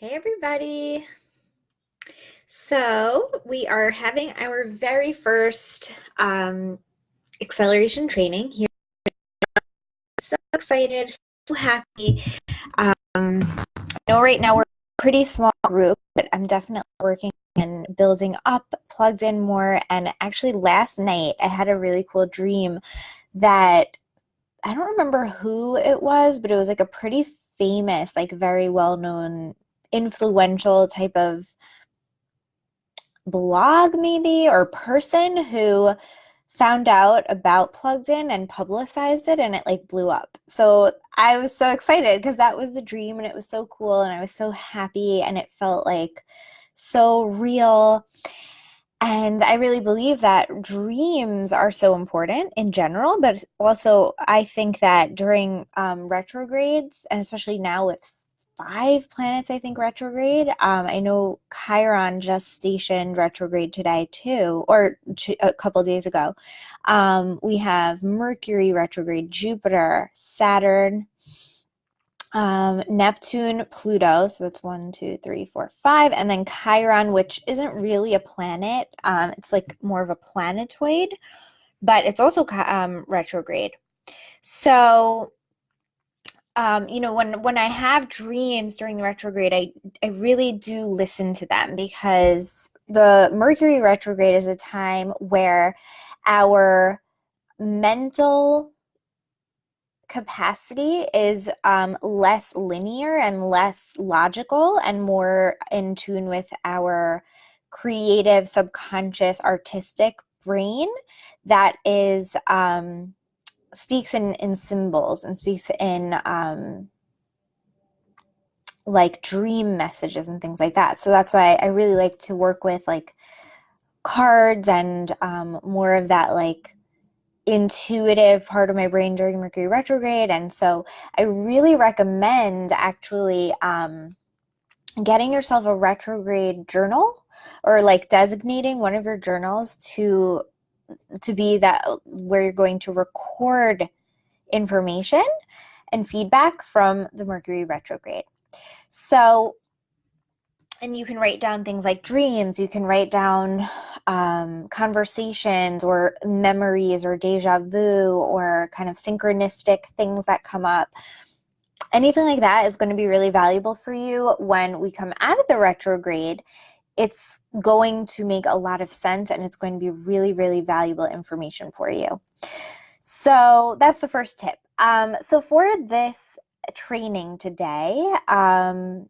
Hey everybody. So we are having our very first acceleration training here. So excited, so happy. I know right now we're a pretty small group, but I'm definitely working and building up, plugged in more. And actually last night I had a really cool dream that I don't remember who it was, but it was like a pretty famous, like very well-known, influential type of blog maybe or person who found out about Plugged In and publicized it and it like blew up. So I was so excited because that was the dream and it was so cool and I was so happy and it felt like so real. And I really believe that dreams are so important in general, but also I think that during retrogrades, and especially now with 5 planets, I think retrograde. I know Chiron just stationed retrograde today too, or a couple days ago. We have Mercury retrograde, Jupiter, Saturn, Neptune, Pluto. So that's 1, 2, 3, 4, 5. And then Chiron, which isn't really a planet. It's like more of a planetoid, but it's also retrograde. So, when I have dreams during the retrograde, I really do listen to them because the Mercury retrograde is a time where our mental capacity is less linear and less logical and more in tune with our creative, subconscious, artistic brain that is speaks in symbols and speaks in like dream messages and things like that. So that's why I really like to work with like cards and more of that like intuitive part of my brain during Mercury retrograde. And so I really recommend actually getting yourself a retrograde journal or like designating one of your journals to be that where you're going to record information and feedback from the Mercury retrograde. So, and you can write down things like dreams, you can write down conversations or memories or deja vu or kind of synchronistic things that come up. Anything like that is going to be really valuable for you when we come out of the retrograde. It's going to make a lot of sense and it's going to be really, really valuable information for you. So that's the first tip. So for this training today, I'm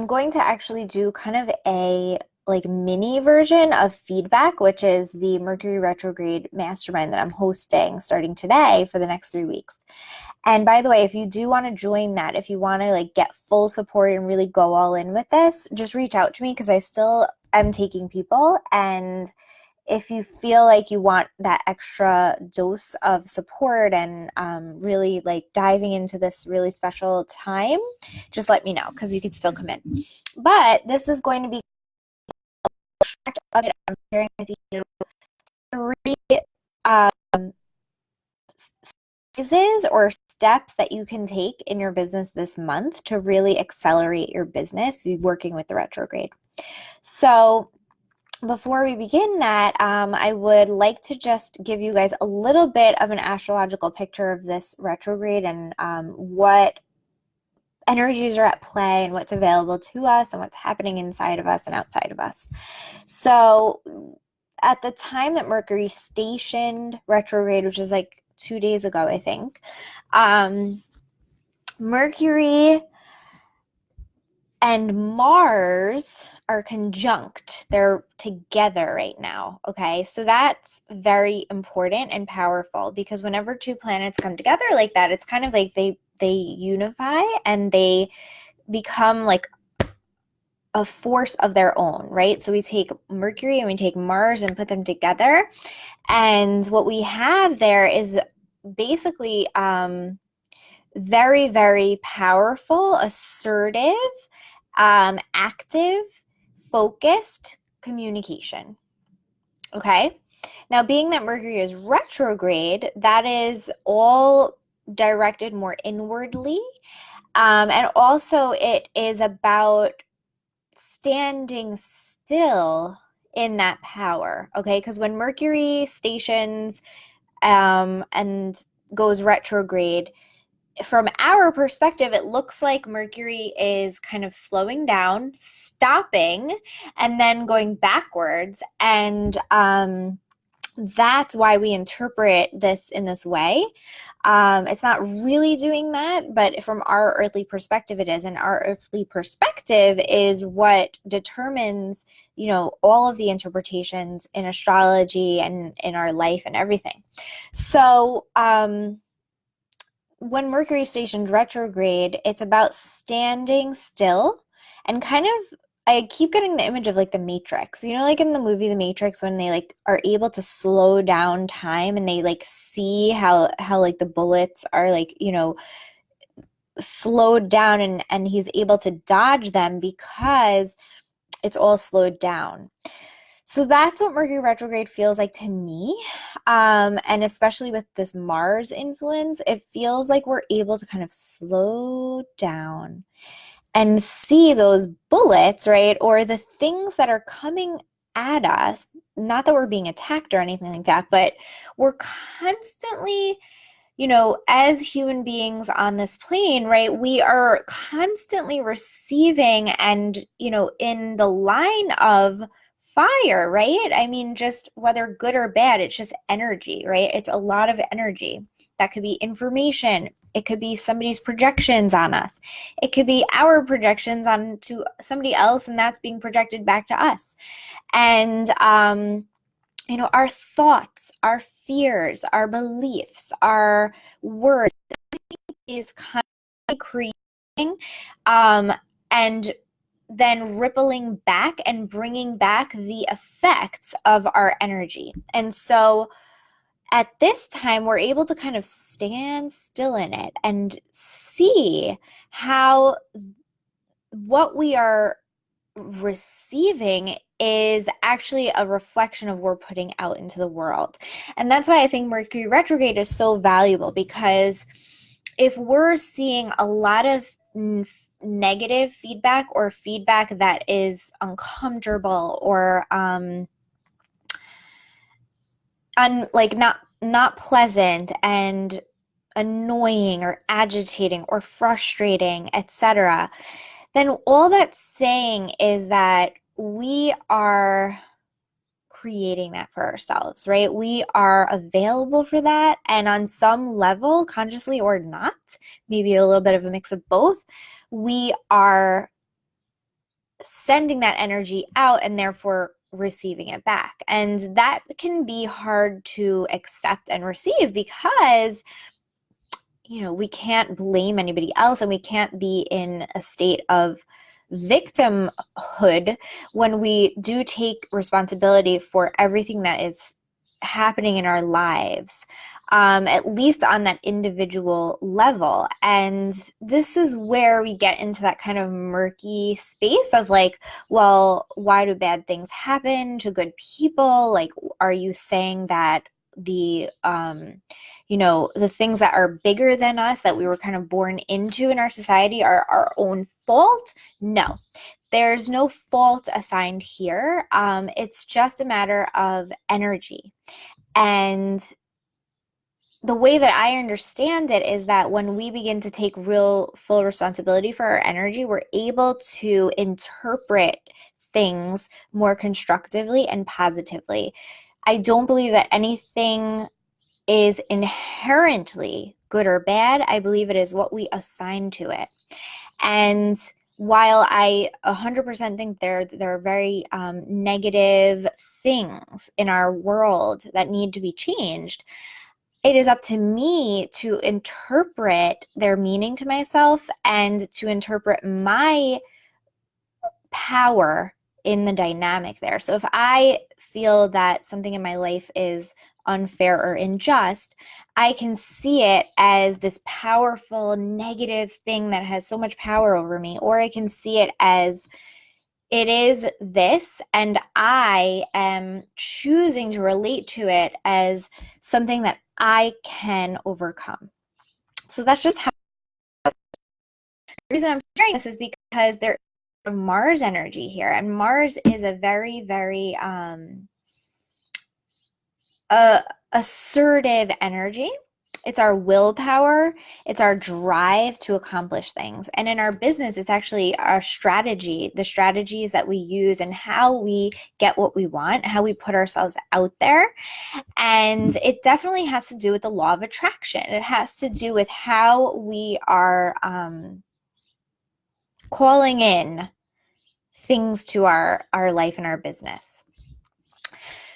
going to actually do kind of a like mini version of feedback, which is the Mercury retrograde mastermind that I'm hosting starting today for the next 3 weeks. And by the way, if you do want to join that, if you want to like get full support and really go all in with this, just reach out to me because I still am taking people. And if you feel like you want that extra dose of support and really like diving into this really special time, just let me know because you can still come in. But this is going to be of it. I'm sharing with you 3 phases or steps that you can take in your business this month to really accelerate your business working with the retrograde. So before we begin that, I would like to just give you guys a little bit of an astrological picture of this retrograde and what energies are at play and what's available to us and what's happening inside of us and outside of us. So at the time that Mercury stationed retrograde, which is like 2 days ago, I think, Mercury and Mars are conjunct. They're together right now. Okay. So that's very important and powerful because whenever 2 planets come together like that, it's kind of like they unify and they become like a force of their own, right? So we take Mercury and we take Mars and put them together. And what we have there is basically very, very powerful, assertive, active, focused communication. Okay. Now, being that Mercury is retrograde, that is all directed more inwardly. And also, it is about standing still in that power, okay? Because when Mercury stations and goes retrograde, from our perspective, it looks like Mercury is kind of slowing down, stopping, and then going backwards. And that's why we interpret this in this way. It's not really doing that, but from our earthly perspective, it is. And our earthly perspective is what determines, all of the interpretations in astrology and in our life and everything. So, when Mercury stationed retrograde, it's about standing still and kind of I keep getting the image of like the Matrix. Like in the movie The Matrix when they like are able to slow down time and they like see how like the bullets are like, slowed down and he's able to dodge them because it's all slowed down. So that's what Mercury retrograde feels like to me. And especially with this Mars influence, it feels like we're able to kind of slow down and see those bullets, right? Or the things that are coming at us. Not that we're being attacked or anything like that, but we're constantly, as human beings on this plane, right, we are constantly receiving and, in the line of fire, right? I mean, just whether good or bad, it's just energy, right? It's a lot of energy. That could be information. It could be somebody's projections on us. It could be our projections onto somebody else, and that's being projected back to us. And, our thoughts, our fears, our beliefs, our words is kind of creating and then rippling back and bringing back the effects of our energy. And so at this time, we're able to kind of stand still in it and see how what we are receiving is actually a reflection of what we're putting out into the world. And that's why I think Mercury retrograde is so valuable, because if we're seeing a lot of negative feedback or feedback that is uncomfortable or like not pleasant and annoying or agitating or frustrating, etc., then all that's saying is that we are creating that for ourselves, right? We are available for that. And on some level, consciously or not, maybe a little bit of a mix of both, we are sending that energy out and therefore receiving it back. And that can be hard to accept and receive because we can't blame anybody else and we can't be in a state of victimhood when we do take responsibility for everything that is happening in our lives, at least on that individual level. And this is where we get into that kind of murky space of like, well, why do bad things happen to good people? Like, are you saying that the things that are bigger than us that we were kind of born into in our society are our own fault? No, there's no fault assigned here. It's just a matter of energy. And the way that I understand it is that when we begin to take real full responsibility for our energy, we're able to interpret things more constructively and positively. I don't believe that anything is inherently good or bad. I believe it is what we assign to it. And while I 100% think there are very negative things in our world that need to be changed, it is up to me to interpret their meaning to myself and to interpret my power in the dynamic there. So if I feel that something in my life is unfair or unjust, I can see it as this powerful negative thing that has so much power over me, or I can see it as it is this, and I am choosing to relate to it as something that I can overcome. So that's just how reason I'm sharing this is because there is Mars energy here, and Mars is a very, very uh, assertive energy. It's our willpower, it's our drive to accomplish things. And in our business, it's actually our strategy, the strategies that we use and how we get what we want, how we put ourselves out there. And it definitely has to do with the law of attraction. It has to do with how we are calling in things to our life and our business.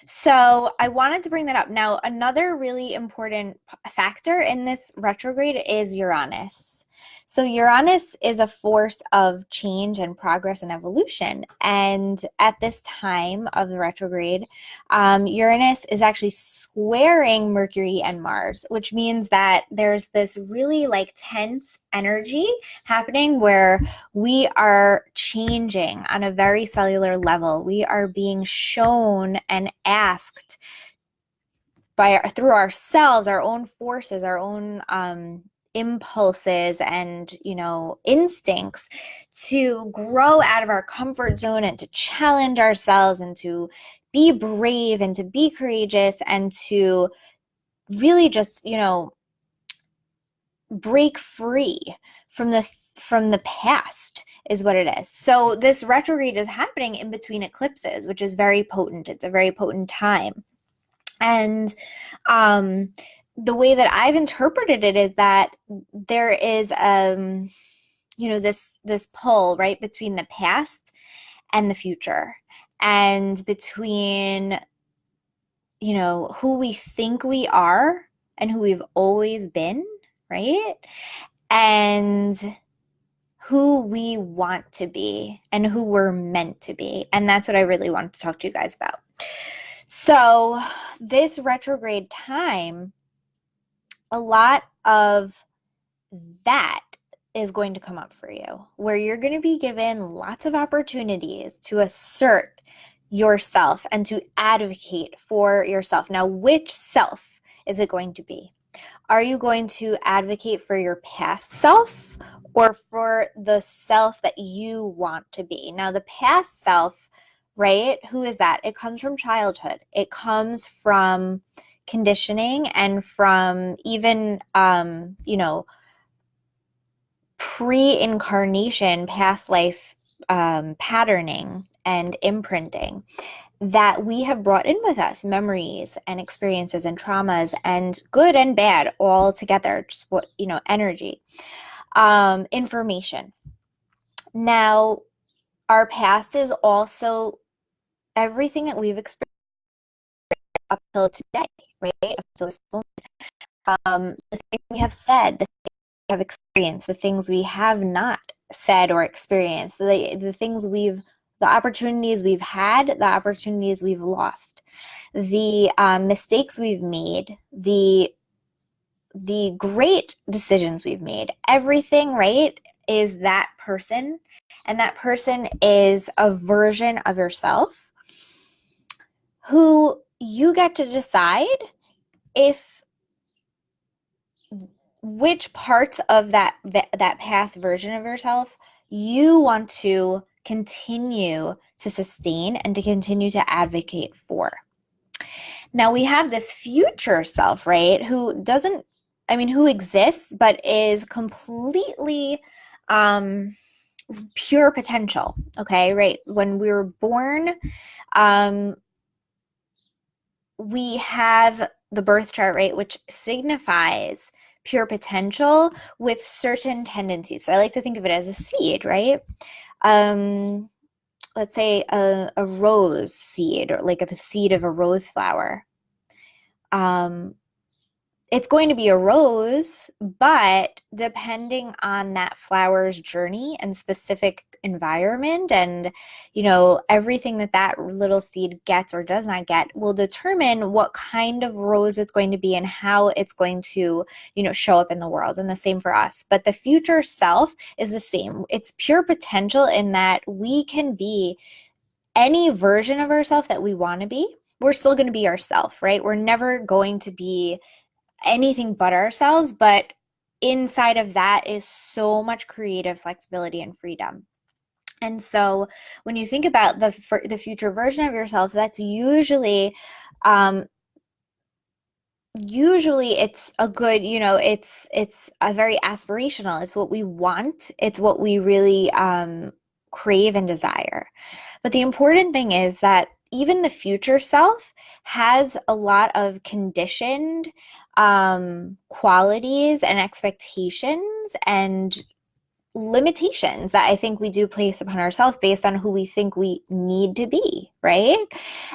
So I wanted to bring that up. Now, another really important factor in this retrograde is Uranus. So Uranus is a force of change and progress and evolution. And at this time of the retrograde, Uranus is actually squaring Mercury and Mars, which means that there's this really like tense energy happening where we are changing on a very cellular level. We are being shown and asked through ourselves, our own forces, our own impulses and instincts to grow out of our comfort zone and to challenge ourselves and to be brave and to be courageous and to really just break free from the past is what it is. So this retrograde is happening in between eclipses, which is very potent. It's a very potent time. And the way that I've interpreted it is that there is this pull right between the past and the future, and between who we think we are and who we've always been, right? And who we want to be and who we're meant to be. And that's what I really wanted to talk to you guys about. So this retrograde time, a lot of that is going to come up for you, where you're going to be given lots of opportunities to assert yourself and to advocate for yourself. Now, which self is it going to be? Are you going to advocate for your past self or for the self that you want to be? Now, the past self, right? Who is that? It comes from childhood. It comes from conditioning and from even, pre-incarnation, past life patterning and imprinting that we have brought in with us, memories and experiences and traumas and good and bad all together, just what, energy, information. Now, our past is also everything that we've experienced up till today, right? Up till this moment. The things we have said, the things we have experienced, the things we have not said or experienced, the things the opportunities we've had, the opportunities we've lost, the mistakes we've made, the great decisions we've made, everything, right, is that person. And that person is a version of yourself who you get to decide which parts of that past version of yourself you want to continue to sustain and to continue to advocate for. Now we have this future self, right, who exists but is completely pure potential, okay, right? When we were born, we have the birth chart, right, which signifies pure potential with certain tendencies. So I like to think of it as a seed, right? Let's say a rose seed, or like the seed of a rose flower. It's going to be a rose, but depending on that flower's journey and specific environment and, everything that little seed gets or does not get will determine what kind of rose it's going to be and how it's going to, show up in the world. And the same for us. But the future self is the same. It's pure potential in that we can be any version of ourselves that we want to be. We're still going to be ourselves, right? We're never going to be anything but ourselves, but inside of that is so much creative flexibility and freedom. And so when you think about the future version of yourself, that's um, usually it's a good, it's a very aspirational. It's what we want. It's what we really crave and desire. But the important thing is that even the future self has a lot of conditioned qualities and expectations and limitations that I think we do place upon ourselves based on who we think we need to be, right?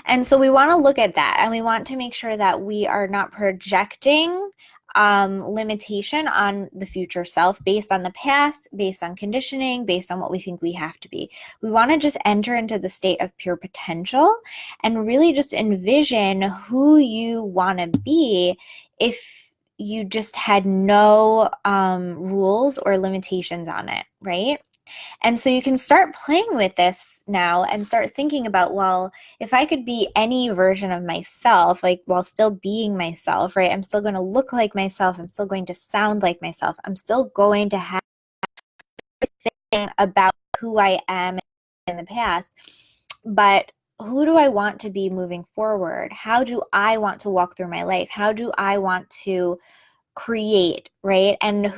And so we want to look at that and we want to make sure that we are not projecting limitation on the future self based on the past, based on conditioning, based on what we think we have to be. We want to just enter into the state of pure potential and really just envision who you want to be if you just had no rules or limitations on it, right? And so you can start playing with this now and start thinking about, well, if I could be any version of myself, like while still being myself, right? I'm still going to look like myself. I'm still going to sound like myself. I'm still going to have everything about who I am in the past. But who do I want to be moving forward? How do I want to walk through my life? How do I want to create, right? And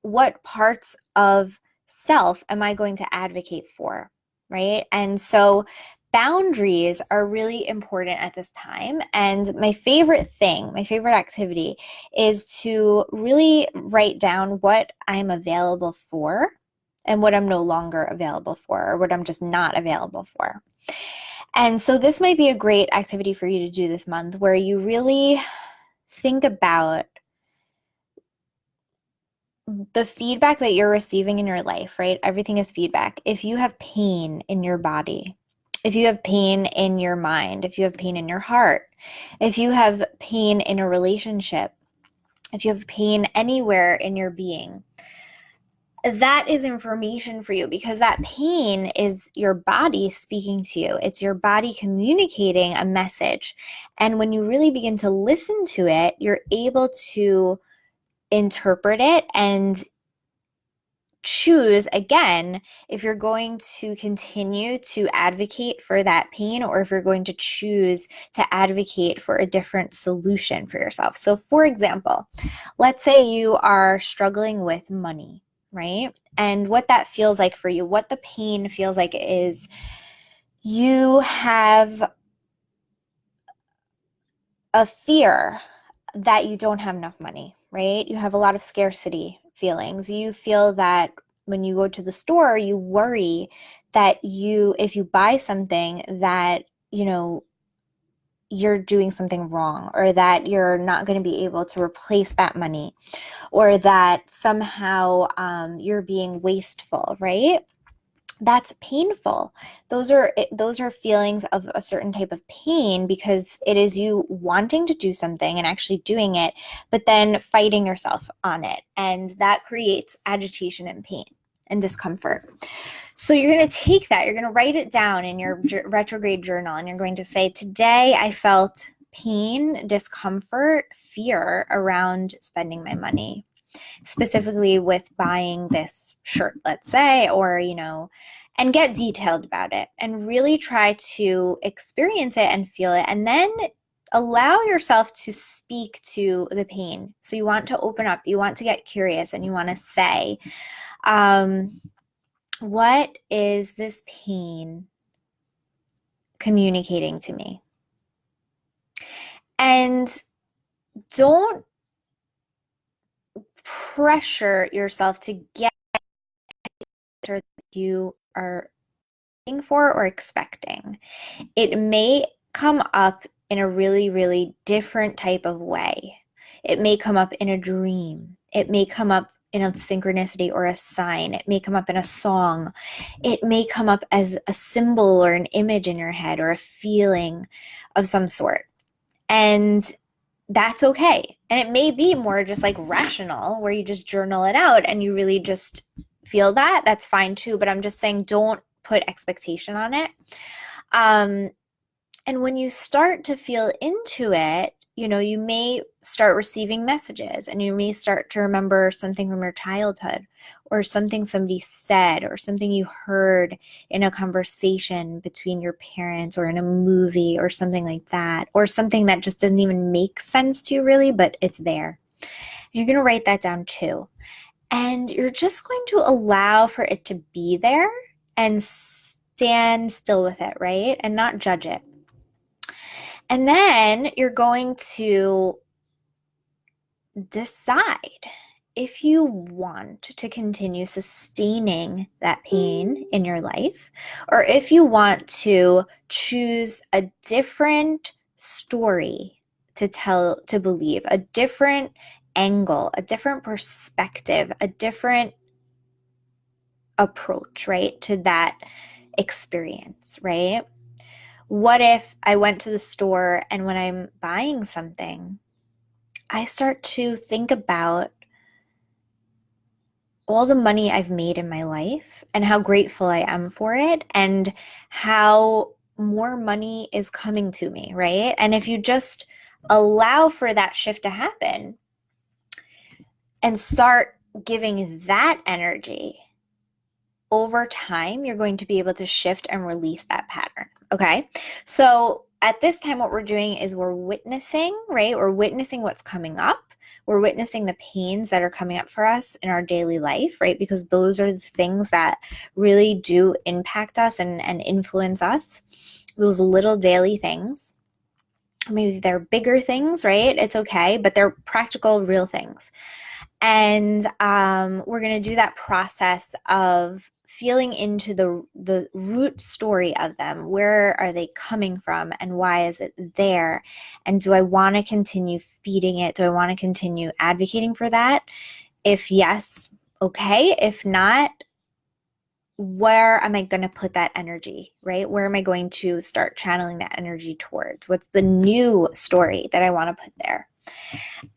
what parts of self am I going to advocate for, right? And so boundaries are really important at this time. And my favorite activity is to really write down what I'm available for and what I'm no longer available for, or what I'm just not available for. And so this might be a great activity for you to do this month, where you really think about the feedback that you're receiving in your life, right? Everything is feedback. If you have pain in your body, if you have pain in your mind, if you have pain in your heart, if you have pain in a relationship, if you have pain anywhere in your being, that is information for you, because that pain is your body speaking to you. It's your body communicating a message. And when you really begin to listen to it, you're able to interpret it and choose again if you're going to continue to advocate for that pain, or if you're going to choose to advocate for a different solution for yourself. So for example, let's say you are struggling with money, right? And what that feels like for you, what the pain feels like is you have a fear that you don't have enough money, right? You have a lot of scarcity feelings. You feel that when you go to the store, you worry that if you buy something, that, you're doing something wrong, or that you're not going to be able to replace that money, or that somehow you're being wasteful, right? That's painful. Those are feelings of a certain type of pain, because it is you wanting to do something and actually doing it, but then fighting yourself on it. And that creates agitation and pain and discomfort. So you're going to take that, you're going to write it down in your retrograde journal, and you're going to say, today I felt pain, discomfort, fear around spending my money, specifically with buying this shirt, let's say, or, and get detailed about it and really try to experience it and feel it. And then allow yourself to speak to the pain. So you want to open up, you want to get curious, and you want to say, what is this pain communicating to me? And don't pressure yourself to get sure that you are looking for or expecting. It may come up in a really, really different type of way. It may come up in a dream. It may come up in a synchronicity or a sign. It may come up in a song. It may come up as a symbol or an image in your head, or a feeling of some sort. And that's okay. And it may be more just like rational, where you just journal it out and you really just feel that. That's fine too. But I'm just saying, don't put expectation on it. And when you start to feel into it, you may start receiving messages and you may start to remember something from your childhood or something somebody said or something you heard in a conversation between your parents or in a movie or something like that, or something that just doesn't even make sense to you really, but it's there. And you're going to write that down too. And you're just going to allow for it to be there and stand still with it, right? And not judge it. And then you're going to decide if you want to continue sustaining that pain in your life, or if you want to choose a different story to tell, to believe, a different angle, a different perspective, a different approach, right, to that experience, right? What if I went to the store and when I'm buying something, I start to think about all the money I've made in my life and how grateful I am for it and how more money is coming to me, right? And if you just allow for that shift to happen and start giving that energy, over time, you're going to be able to shift and release that pattern. Okay. So at this time, what we're doing is we're witnessing, right? We're witnessing what's coming up. We're witnessing the pains that are coming up for us in our daily life, right? Because those are the things that really do impact us and influence us. Those little daily things. Maybe they're bigger things, right? It's okay, but they're practical, real things. And we're going to do that process of feeling into the root story of them. Where are they coming from and why is it there? And do I want to continue feeding it? Do I want to continue advocating for that? If yes, okay. If not, where am I going to put that energy, right? Where am I going to start channeling that energy towards? What's the new story that I want to put there?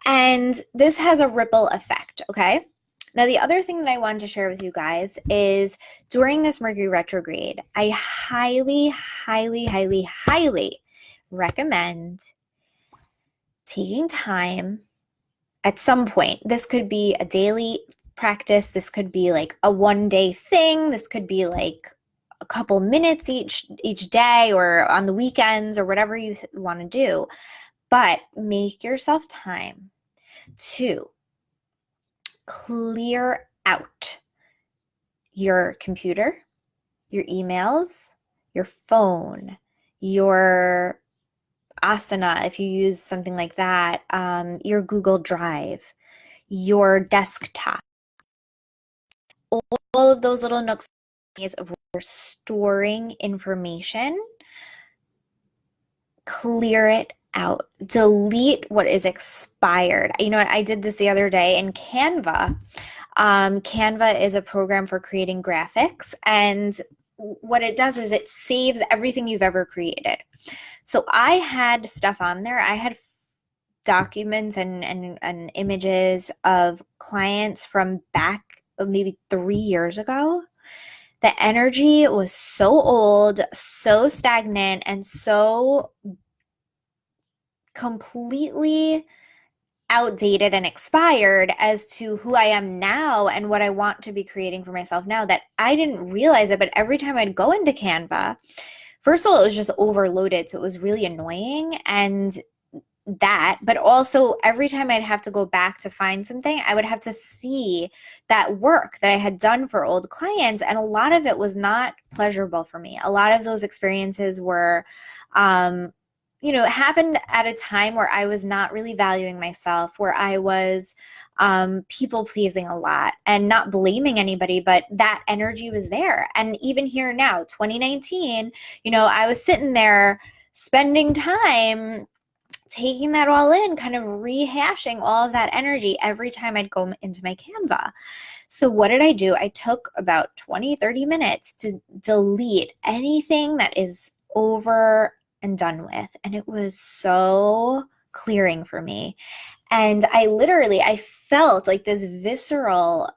And this has a ripple effect, okay? Now, the other thing that I wanted to share with you guys is during this Mercury retrograde, I highly, highly, highly, highly recommend taking time at some point. This could be a daily practice. This could be like a one-day thing. This could be like a couple minutes each day or on the weekends or whatever you want to do. But make yourself time to clear out your computer, your emails, your phone, your Asana, if you use something like that, your Google Drive, your desktop, all of those little nooks of storing information, clear it out, delete what is expired. You know what? I did this the other day in Canva. Canva is a program for creating graphics, and what it does is it saves everything you've ever created. So I had stuff on there. I had documents and images of clients from back maybe 3 years ago. The energy was so old, so stagnant, and so completely outdated and expired as to who I am now and what I want to be creating for myself now that I didn't realize it. But every time I'd go into Canva, first of all, it was just overloaded. So it was really annoying. And that, but also every time I'd have to go back to find something, I would have to see that work that I had done for old clients. And a lot of it was not pleasurable for me. A lot of those experiences were, it happened at a time where I was not really valuing myself, where I was people pleasing a lot and not blaming anybody, but that energy was there. And even here now, 2019, I was sitting there spending time taking that all in, kind of rehashing all of that energy every time I'd go into my Canva. So what did I do? I took about 20, 30 minutes to delete anything that is over and done with. And it was so clearing for me. And I felt like this visceral,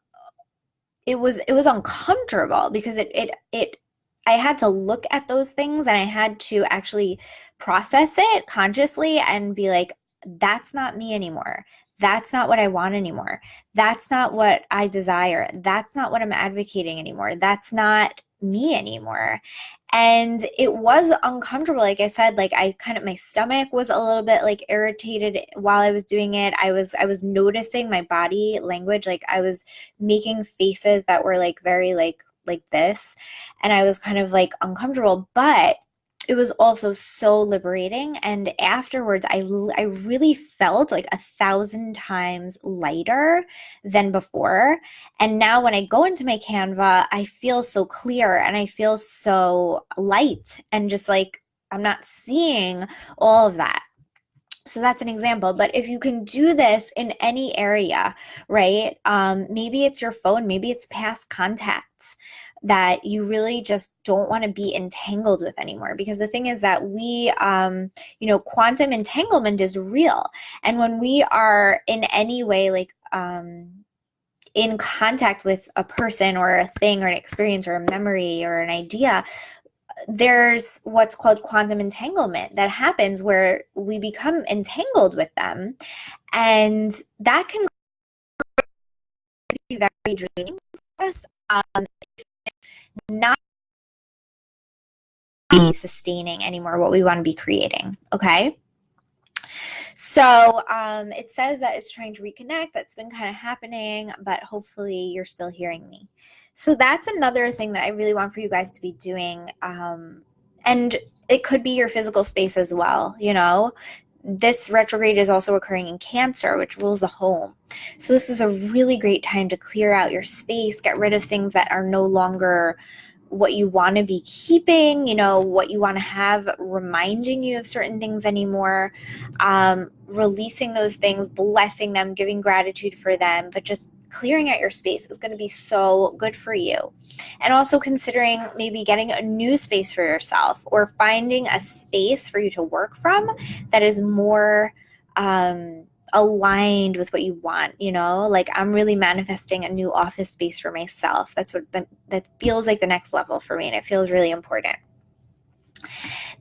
it was uncomfortable because I had to look at those things and I had to actually process it consciously and be like, that's not me anymore. That's not what I want anymore. That's not what I desire. That's not what I'm advocating anymore. That's not me anymore. And it was uncomfortable. Like I said, like I kind of, my stomach was a little bit like irritated while I was doing it. I was noticing my body language. Like I was making faces that were like very like this. And I was kind of like uncomfortable, but it was also so liberating. And afterwards, I really felt like 1,000 times lighter than before. And now when I go into my Canva, I feel so clear and I feel so light and just like I'm not seeing all of that. So that's an example. But if you can do this in any area, right? Maybe it's your phone, maybe it's past contacts that you really just don't want to be entangled with anymore. Because the thing is that quantum entanglement is real. And when we are in any way like, in contact with a person or a thing or an experience or a memory or an idea, there's what's called quantum entanglement that happens where we become entangled with them. And that can be very draining for us. Not be sustaining anymore what we want to be creating. Okay. So it says that it's trying to reconnect. That's been kind of happening, but hopefully you're still hearing me. So that's another thing that I really want for you guys to be doing. And it could be your physical space as well. This retrograde is also occurring in Cancer, which rules the home. So this is a really great time to clear out your space, get rid of things that are no longer what you want to be keeping, what you want to have reminding you of certain things anymore, releasing those things, blessing them, giving gratitude for them, but just clearing out your space is going to be so good for you. And also considering maybe getting a new space for yourself or finding a space for you to work from that is more aligned with what you want. Like I'm really manifesting a new office space for myself. That's what that feels like the next level for me, and it feels really important.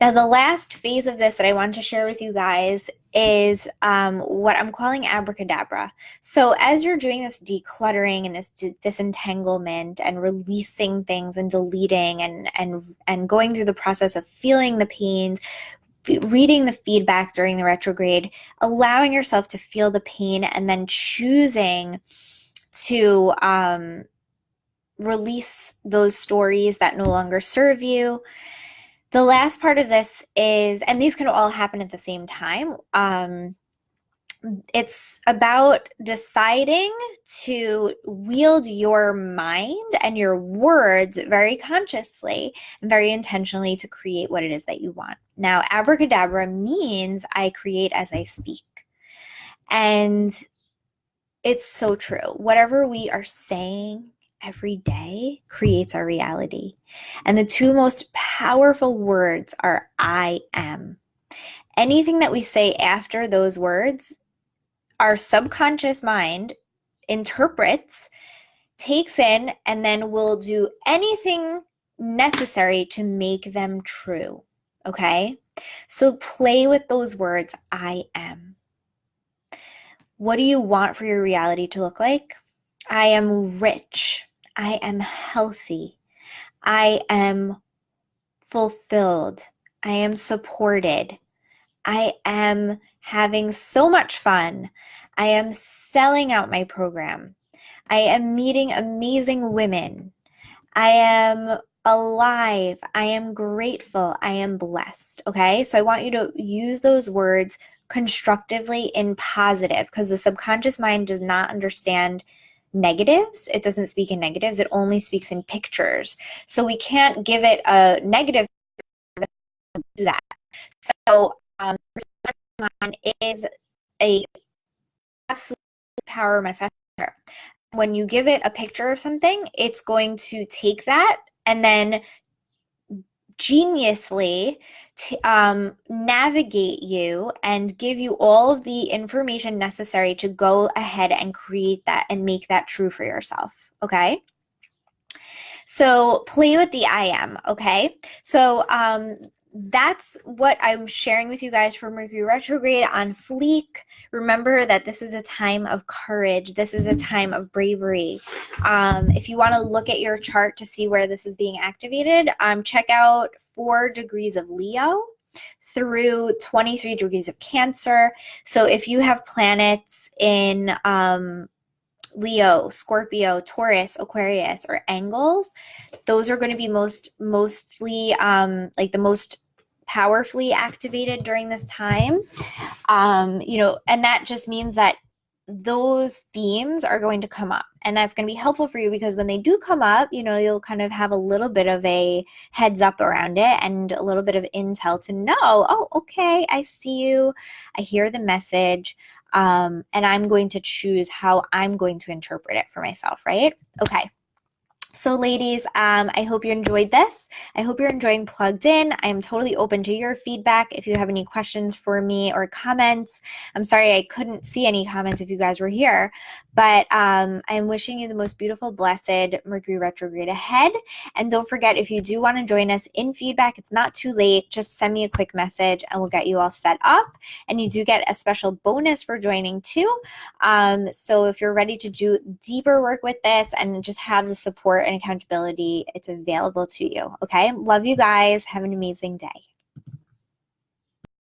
Now, the last phase of this that I want to share with you guys is what I'm calling abracadabra. So as you're doing this decluttering and this disentanglement and releasing things and deleting and going through the process of feeling the pains, reading the feedback during the retrograde, allowing yourself to feel the pain, and then choosing to release those stories that no longer serve you. The last part of this is, and these can all happen at the same time, it's about deciding to wield your mind and your words very consciously and very intentionally to create what it is that you want. Now, abracadabra means I create as I speak. And it's so true. Whatever we are saying every day creates our reality. And the two most powerful words are I am. Anything that we say after those words, our subconscious mind interprets, takes in, and then will do anything necessary to make them true. Okay? So play with those words, I am. What do you want for your reality to look like? I am rich. I am healthy. I am fulfilled. I am supported. I am having so much fun. I am selling out my program. I am meeting amazing women. I am alive. I am grateful. I am blessed. Okay. So I want you to use those words constructively in positive, because the subconscious mind does not understand negatives. It doesn't speak in negatives. It only speaks in pictures. So we can't give it a negative to do that. So mind is a absolute power manifester. When you give it a picture of something, it's going to take that and then geniusly navigate you and give you all of the information necessary to go ahead and create that and make that true for yourself. Okay. So play with the I am. Okay. So that's what I'm sharing with you guys for Mercury retrograde on Fleek. Remember that this is a time of courage. This is a time of bravery. If you want to look at your chart to see where this is being activated, check out 4 degrees of Leo through 23 degrees of Cancer. So if you have planets in Leo, Scorpio, Taurus, Aquarius, or angles, those are going to be mostly like the most powerfully activated during this time. And that just means that those themes are going to come up, and that's going to be helpful for you because when they do come up, you'll kind of have a little bit of a heads up around it and a little bit of intel to know, oh, okay, I see you, I hear the message, and I'm going to choose how I'm going to interpret it for myself, right? Okay. So ladies, I hope you enjoyed this. I hope you're enjoying Plugged In. I am totally open to your feedback. If you have any questions for me or comments, I'm sorry I couldn't see any comments if you guys were here, but I'm wishing you the most beautiful, blessed Mercury retrograde ahead. And don't forget, if you do want to join us in feedback, it's not too late. Just send me a quick message and we'll get you all set up. And you do get a special bonus for joining too. So if you're ready to do deeper work with this and just have the support and accountability, it's available to you. Okay. Love you guys. Have an amazing day.